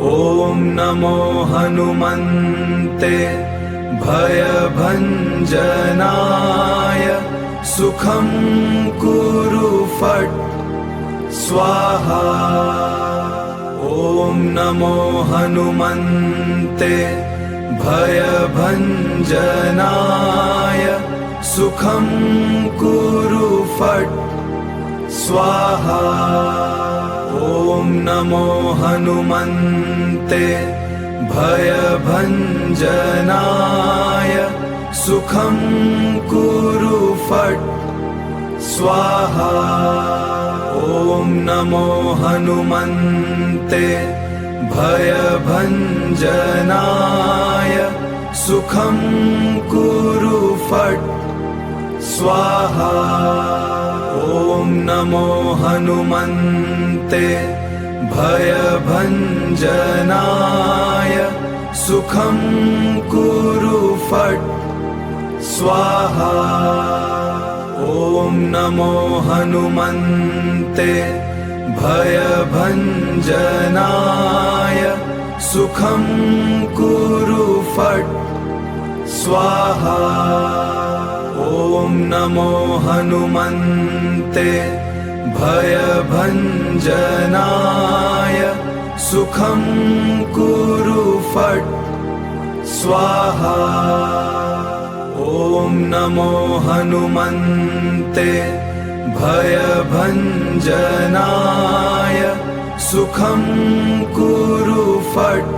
ॐ नमो हनुमन्ते भयभञ्जनाय सुखं कुरु फट् स्वाहा। ॐ नमो हनुमन्ते भयभञ्जनाय सुखं कुरु फट् स्वाहा। ॐ नमो हनुमन्ते भयभञ्जनाय सुखं कुरु फट् स्वाहा। ॐ नमो हनुमन्ते भयभञ्जनाय सुखं कुरु फट् स्वाहा। ॐ नमो हनुमन्ते भयभञ्जनाय सुखं कुरु फट् स्वाहा। ॐ नमो हनुमन्ते भयभञ्जनाय सुखं कुरु फट् स्वाहा। ॐ नमो हनुमन्ते भयभञ्जनाय सुखं कुरु फट् स्वाहा। ॐ नमो हनुमन्ते भयभञ्जनाय सुखं कुरु फट्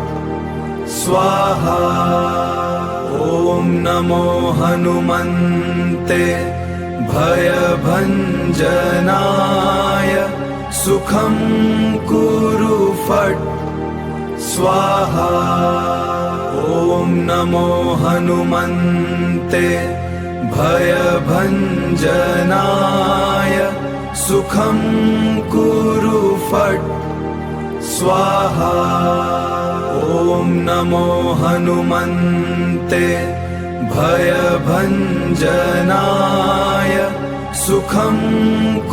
स्वाहा। ॐ नमो हनुमन्ते भयभञ्जनाय सुखं कुरु फट् स्वाहा। ॐ नमो हनुमन्ते भयभञ्जनाय सुखं कुरु फट् स्वाहा। ॐ नमो हनुमन्ते भयभञ्जनाय सुखं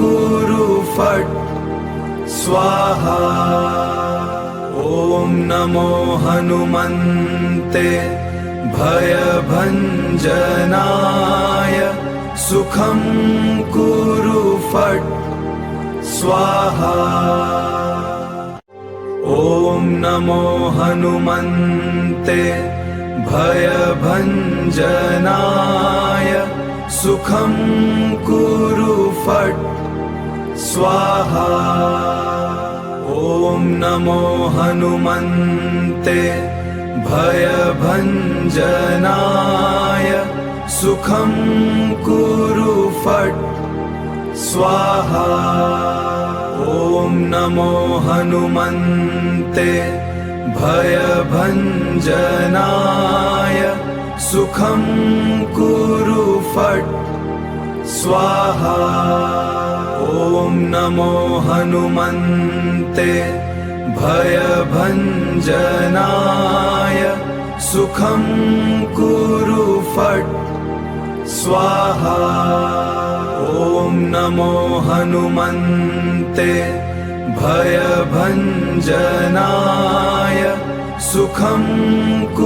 कुरु फट् स्वाहा। ॐ नमो हनुमन्ते भयभञ्जनाय सुखं कुरु फट् स्वाहा। ॐ नमो हनुमन्ते भयभञ्जनाय सुखं कुरु फट् स्वाहा। ॐ नमो हनुमन्ते भयभञ्जनाय सुखं कुरु फट् स्वाहा। ॐ नमो हनुमन्ते भयभञ्जनाय सुखं कुरु फट् स्वाहा। ॐ नमो हनुमन्ते भयभञ्जनाय सुखं कुरु फट् स्वाहा। ॐ नमो हनुमन्ते भयभञ्जनाय सुखं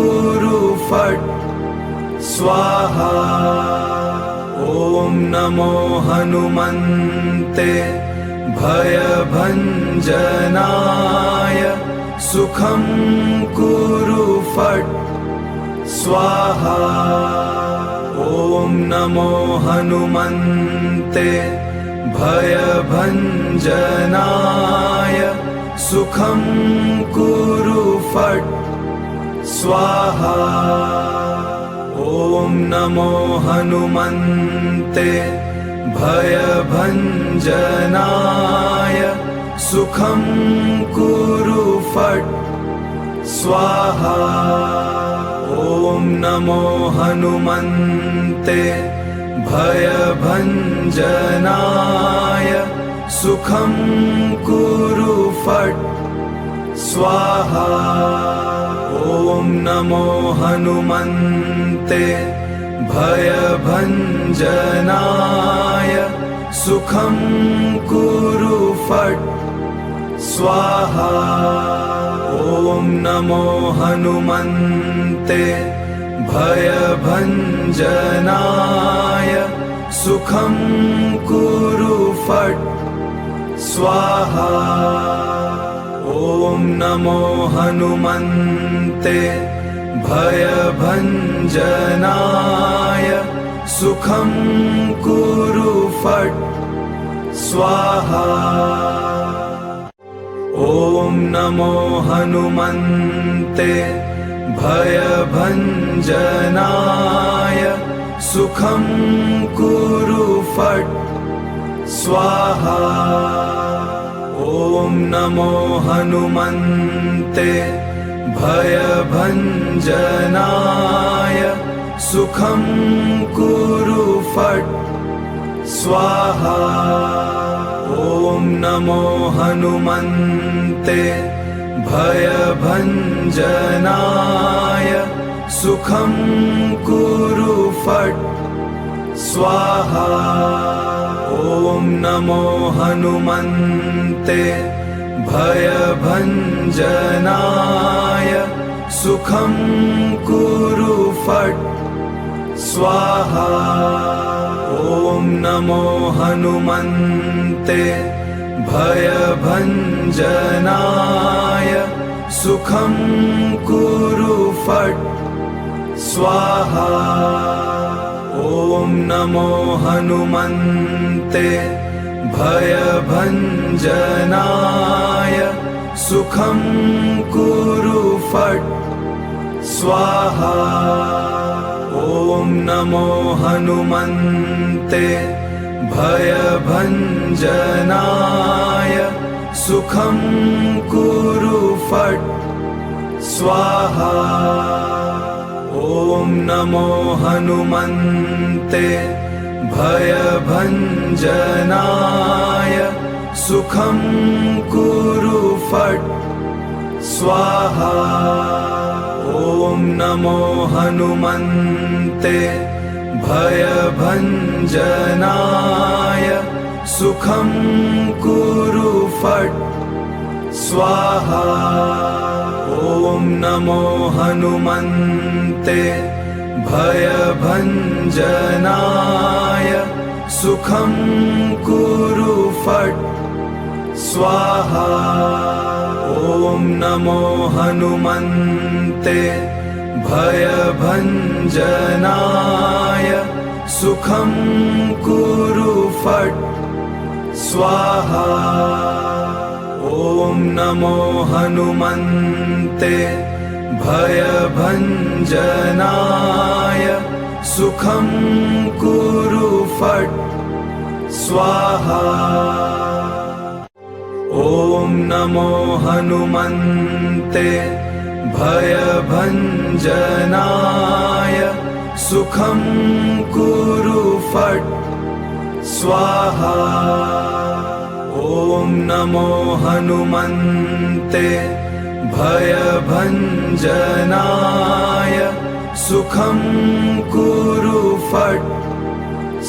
कुरु फट् स्वाहा। ॐ नमो हनुमन्ते भयभञ्जनाय सुखं कुरु फट् स्वाहा। ॐ नमो हनुमन्ते भयभञ्जनाय सुखं कुरु फट् स्वाहा। ॐ नमो हनुमन्ते भयभञ्जनाय सुखं कुरु फट् स्वाहा। ॐ नमो हनुमन्ते भयभञ्जनाय सुखं कुरु फट् स्वाहा। ॐ नमो हनुमन्ते भयभञ्जनाय सुखं कुरु फट् स्वाहा। ॐ नमो हनुमन्ते भयभञ्जनाय सुखं कुरु फट् स्वाहा। ॐ नमो हनुमन्ते भयभञ्जनाय सुखं कुरु फट् स्वाहा। ॐ नमो हनुमन्ते भयभञ्जनाय सुखं कुरु फट् स्वाहा। ॐ नमो हनुमन्ते भयभञ्जनाय सुखं कुरु फट् स्वाहा। ॐ नमो हनुमन्ते भयभञ्जनाय सुखं कुरु फट् स्वाहा। ॐ नमो हनुमन्ते भयभञ्जनाय सुखं कुरु फट् स्वाहा। ॐ नमो हनुमन्ते भयभञ्जनाय सुखं कुरु फट् स्वाहा। ॐ नमो हनुमन्ते भयभञ्जनाय सुखं कुरु फट् स्वाहा। ॐ नमो हनुमन्ते भयभञ्जनाय सुखं कुरु फट् स्वाहा। ॐ नमो हनुमन्ते भयभञ्जनाय सुखं कुरु फट् स्वाहा। ॐ नमो हनुमन्ते भयभञ्जनाय सुखं कुरु फट् स्वाहा। ॐ नमो हनुमन्ते भयभञ्जनाय सुखं कुरु फट् स्वाहा। ॐ नमो हनुमन्ते भयभञ्जनाय सुखं कुरु फट् स्वाहा। ॐ नमो हनुमन्ते भयभञ्जनाय सुखं कुरु फट् स्वाहा। ॐ नमो हनुमन्ते भयभञ्जनाय सुखं कुरु फट् स्वाहा। ॐ नमो हनुमन्ते भयभञ्जनाय सुखं कुरु फट्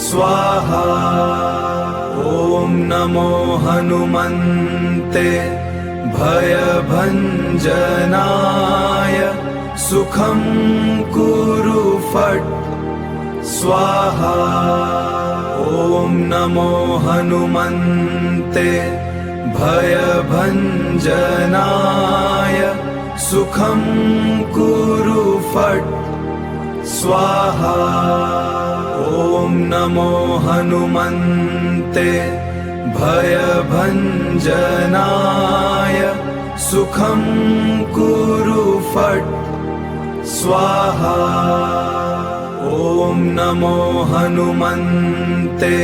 स्वाहा। ॐ नमो हनुमन्ते भयभञ्जनाय सुखं कुरु फट् स्वाहा। ॐ नमो हनुमन्ते भयभञ्जनाय सुखं कुरु फट् स्वाहा। ॐ नमो हनुमन्ते भयभञ्जनाय सुखं कुरु फट् स्वाहा। ॐ नमो हनुमन्ते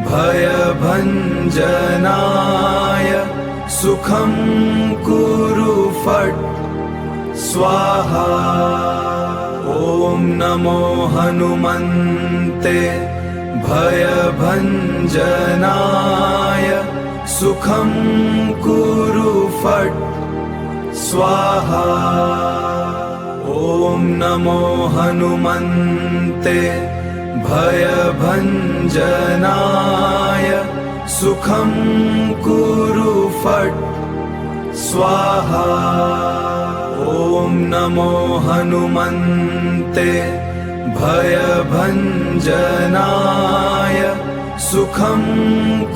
भयभञ्जनाय सुखं कुरु फट् स्वाहा। ॐ नमो हनुमन्ते भयभञ्जनाय सुखं कुरु फट् स्वाहा। ॐ नमो हनुमन्ते भयभञ्जनाय सुखं कुरु फट् स्वाहा। नमो हनुमन्ते भयभञ्जनाय सुखं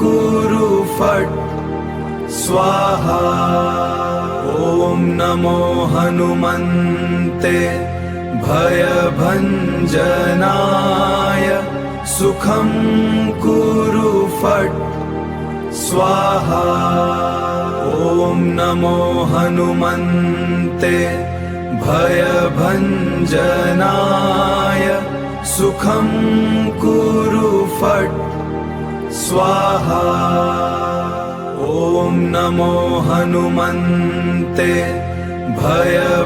कुरु फट् स्वाहा। ॐ नमो हनुमन्ते भयभञ्जनाय सुखं कुरु फट् स्वाहा। ॐ नमो हनुमन्ते भयभञ्जनाय सुखं कुरु फट् स्वाहा। ॐ नमो हनुमन्ते भयभञ्जनाय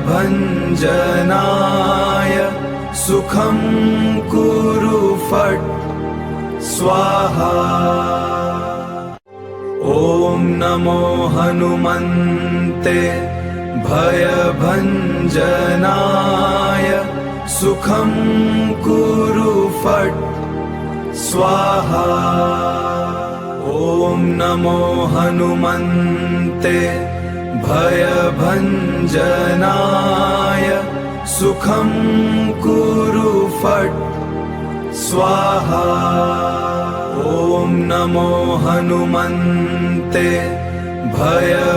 सुखं कुरु फट् स्वाहा। ॐ नमो हनुमन्ते भयभञ्जनाय सुखं कुरु फट् स्वाहा। ॐ नमो हनुमन्ते भयभञ्जनाय सुखं कुरु फट् स्वाहा। ॐ नमो हनुमन्ते भयभञ्जनाय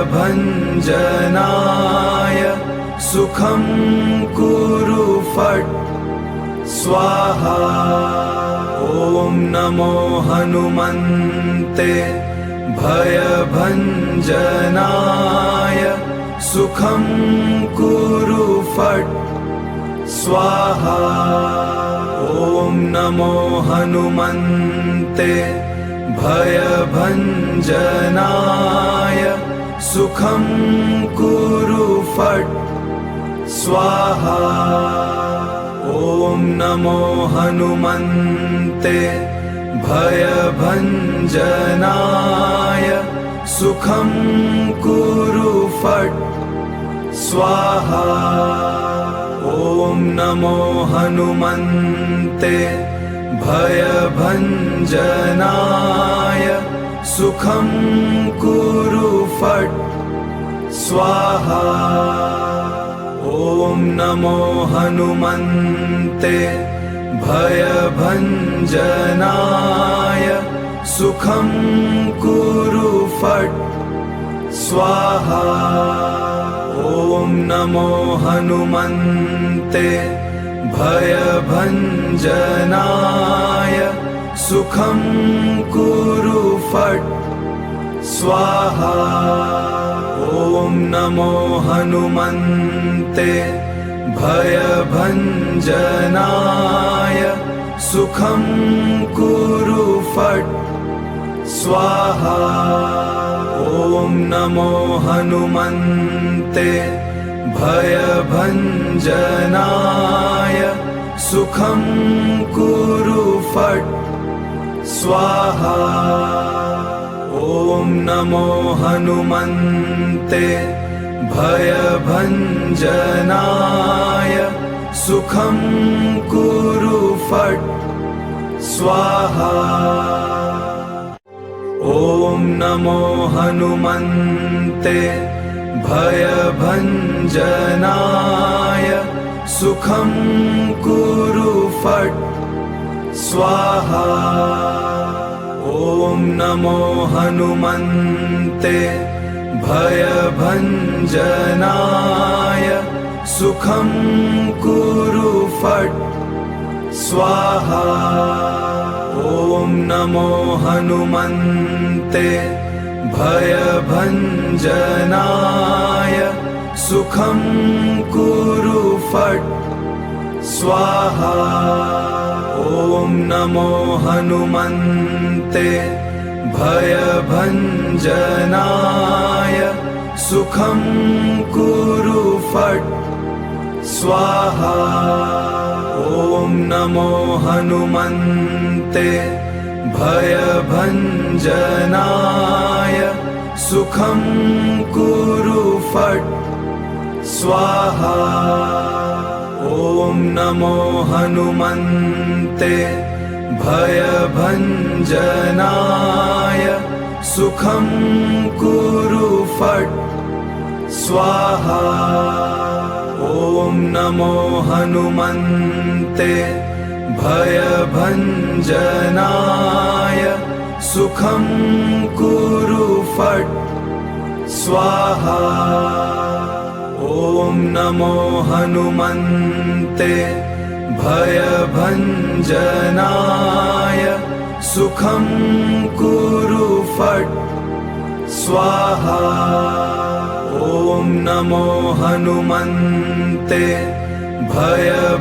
सुखं कुरु फट् स्वाहा। ॐ नमो हनुमन्ते भयभञ्जनाय सुखं कुरु फट् स्वाहा। ॐ नमो हनुमन्ते भयभञ्जनाय सुखं कुरु फट् स्वाहा। ॐ नमो हनुमन्ते भयभञ्जनाय सुखं कुरु फट् स्वाहा। ॐ नमो हनुमन्ते भयभञ्जनाय सुखं कुरु फट् स्वाहा। ॐ नमो हनुमन्ते भयभञ्जनाय सुखं कुरु फट् स्वाहा। ॐ नमो हनुमन्ते भयभञ्जनाय सुखं कुरु फट् स्वाहा। ॐ नमो हनुमन्ते भयभञ्जनाय सुखं कुरु फट् स्वाहा। ॐ नमो हनुमन्ते भयभञ्जनाय सुखं कुरु फट् स्वाहा। ॐ नमो हनुमन्ते भयभञ्जनाय सुखं कुरु फट् स्वाहा। ॐ नमो हनुमन्ते भयभञ्जनाय सुखं कुरु फट् स्वाहा। ॐ नमो हनुमन्ते भयभञ्जनाय सुखं कुरु फट् स्वाहा। ॐ नमो हनुमन्ते भयभञ्जनाय सुखं कुरु फट् स्वाहा। ॐ नमो हनुमन्ते भयभञ्जनाय सुखं कुरु फट् स्वाहा। ॐ नमो हनुमन्ते भयभञ्जनाय सुखं कुरु फट् स्वाहा। ॐ नमो हनुमन्ते भयभञ्जनाय सुखं कुरु फट् स्वाहा। ॐ नमो हनुमन्ते भयभञ्जनाय सुखं कुरु फट् स्वाहा। ॐ नमो हनुमन्ते भयभञ्जनाय सुखं कुरु फट् स्वाहा। ॐ नमो हनुमन्ते भयभञ्जनाय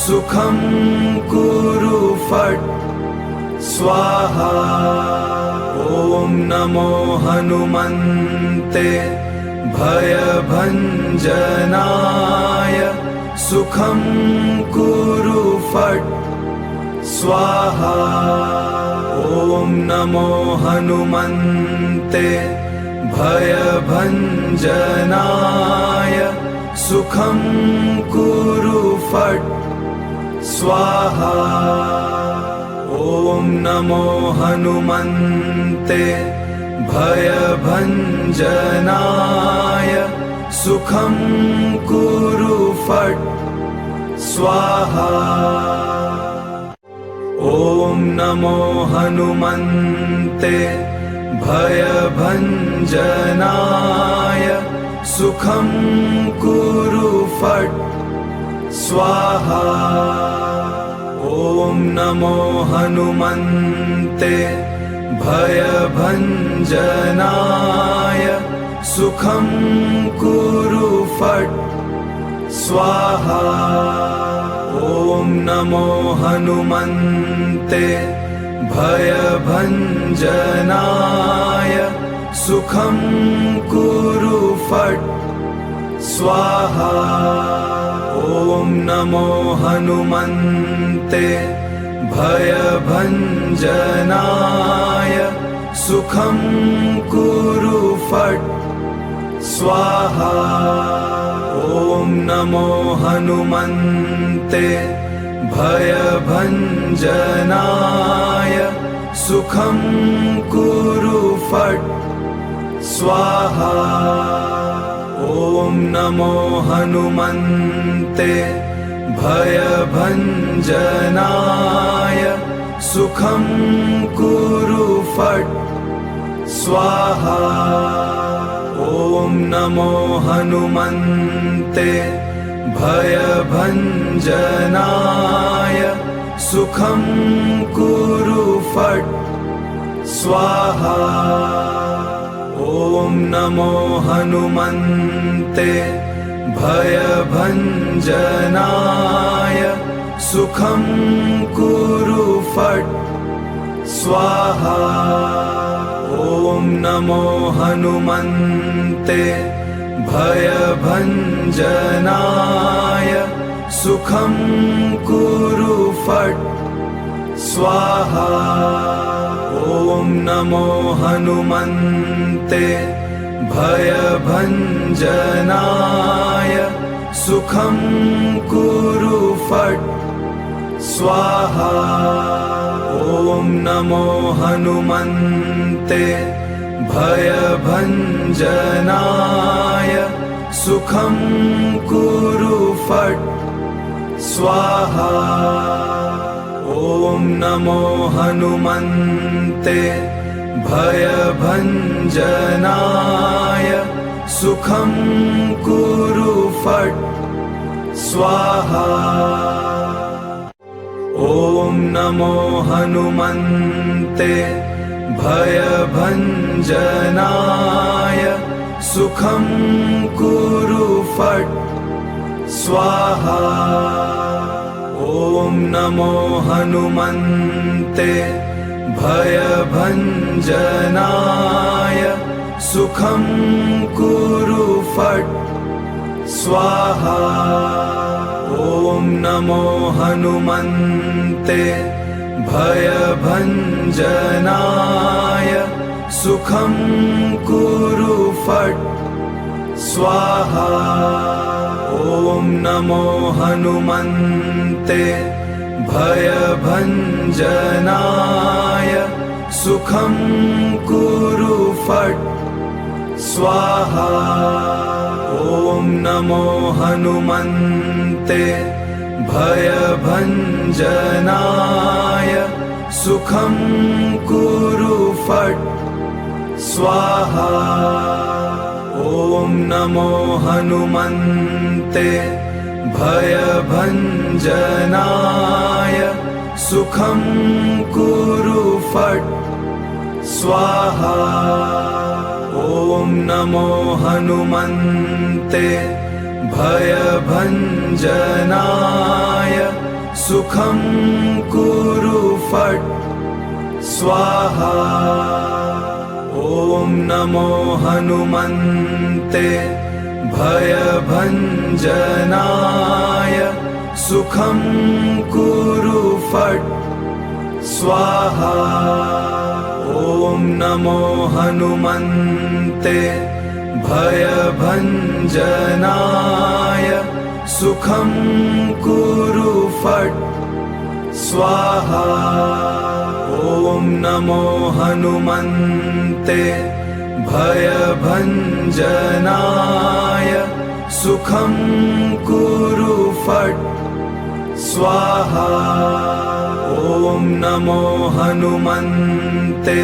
सुखं कुरु फट् स्वाहा। ॐ नमो हनुमन्ते भयभञ्जनाय सुखं कुरु फट् स्वाहा। ॐ नमो हनुमन्ते भयभञ्जनाय सुखं कुरु फट् स्वाहा। ॐ नमो हनुमन्ते भयभञ्जनाय सुखं कुरु फट् स्वाहा। ॐ नमो हनुमन्ते भयभञ्जनाय सुखं कुरु फट् स्वाहा। ॐ नमो हनुमन्ते भयभञ्जनाय सुखं कुरु फट् स्वाहा। ॐ नमो हनुमन्ते भयभञ्जनाय सुखं कुरु फट् स्वाहा। ॐ नमो हनुमन्ते भयभञ्जनाय सुखं कुरु फट् स्वाहा। ॐ नमो हनुमन्ते भयभञ्जनाय सुखं कुरु फट् स्वाहा। ॐ नमो हनुमन्ते भयभञ्जनाय सुखं कुरु फट् स्वाहा। ॐ नमो हनुमन्ते भयभञ्जनाय सुखं कुरु फट् स्वाहा। ॐ नमो हनुमन्ते भयभञ्जनाय सुखं कुरु फट् स्वाहा। ॐ नमो हनुमन्ते भयभञ्जनाय सुखं कुरु फट् स्वाहा। ॐ नमो हनुमन्ते भयभञ्जनाय सुखं कुरु फट् स्वाहा। ॐ नमो हनुमन्ते भयभञ्जनाय सुखं कुरु फट् स्वाहा। ॐ नमो हनुमन्ते भयभञ्जनाय सुखं कुरु फट् स्वाहा। ॐ नमो हनुमन्ते भयभञ्जनाय सुखं कुरु फट् स्वाहा। ॐ नमो हनुमन्ते भयभञ्जनाय सुखं कुरु फट् स्वाहा। ॐ नमो हनुमन्ते भयभञ्जनाय सुखं कुरु फट् स्वाहा। ॐ नमो हनुमन्ते भयभञ्जनाय सुखं कुरु फट् स्वाहा। ॐ नमो हनुमन्ते भयभञ्जनाय सुखं कुरु फट् स्वाहा। ॐ नमो हनुमन्ते भयभञ्जनाय सुखं कुरु फट् स्वाहा। ॐ नमो हनुमन्ते भयभञ्जनाय सुखं कुरु फट् स्वाहा। ॐ नमो हनुमन्ते भयभञ्जनाय सुखं कुरु फट् स्वाहा। ॐ नमो हनुमन्ते भयभञ्जनाय सुखं कुरु फट् स्वाहा। ॐ नमो हनुमन्ते भयभञ्जनाय सुखं कुरु फट् स्वाहा। ॐ नमो हनुमन्ते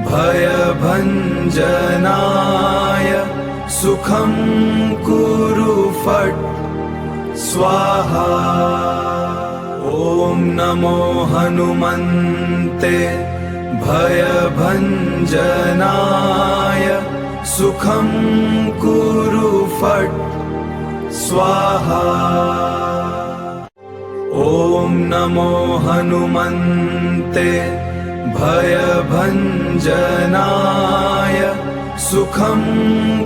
भयभञ्जनाय सुखं कुरु फट् स्वाहा। ॐ नमो हनुमन्ते भयभञ्जनाय सुखं कुरु फट् स्वाहा। ॐ नमो हनुमन्ते भयभञ्जनाय सुखं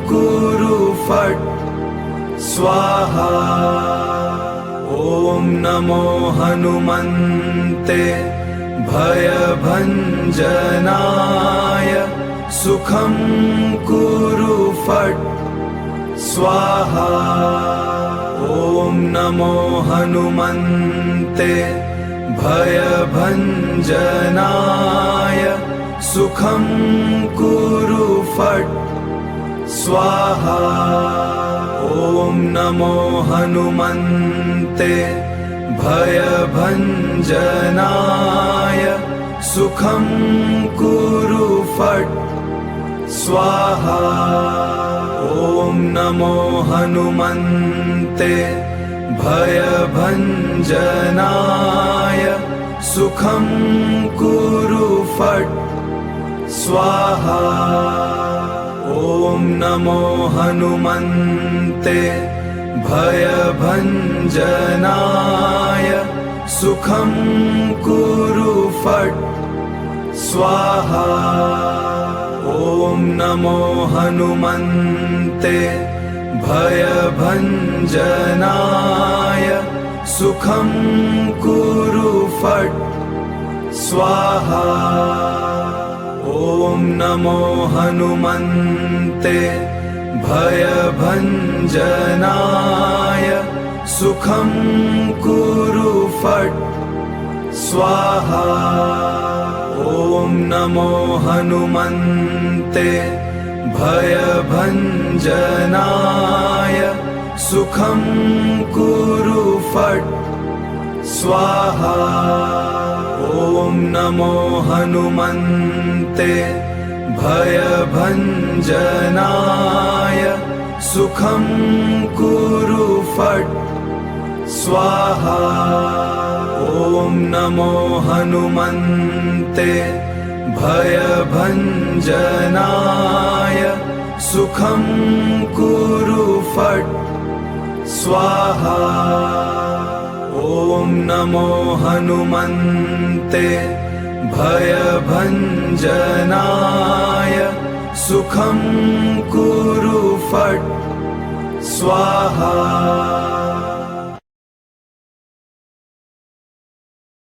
कुरु फट् स्वाहा। ॐ नमो हनुमन्ते भयभञ्जनाय सुखं कुरु फट् स्वाहा। ॐ नमो हनुमन्ते भयभञ्जनाय सुखं कुरु फट् स्वाहा। ॐ नमो हनुमन्ते भयभञ्जनाय सुखं कुरु फट् स्वाहा। ॐ नमो हनुमन्ते भयभञ्जनाय सुखं कुरु फट् स्वाहा। ॐ नमो हनुमन्ते भयभञ्जनाय सुखं कुरु फट् स्वाहा। ॐ नमो हनुमन्ते भयभञ्जनाय सुखं कुरु फट् स्वाहा। ॐ नमो हनुमन्ते भयभञ्जनाय सुखं कुरु फट् स्वाहा। ॐ नमो हनुमन्ते भयभञ्जनाय सुखं कुरु फट् स्वाहा। ॐ नमो हनुमन्ते भयभञ्जनाय सुखं कुरु फट् स्वाहा। ॐ नमो हनुमन्ते भयभञ्जनाय सुखं कुरु फट् स्वाहा। ॐ नमो हनुमन्ते भयभञ्जनाय सुखं कुरु फट् स्वाहा।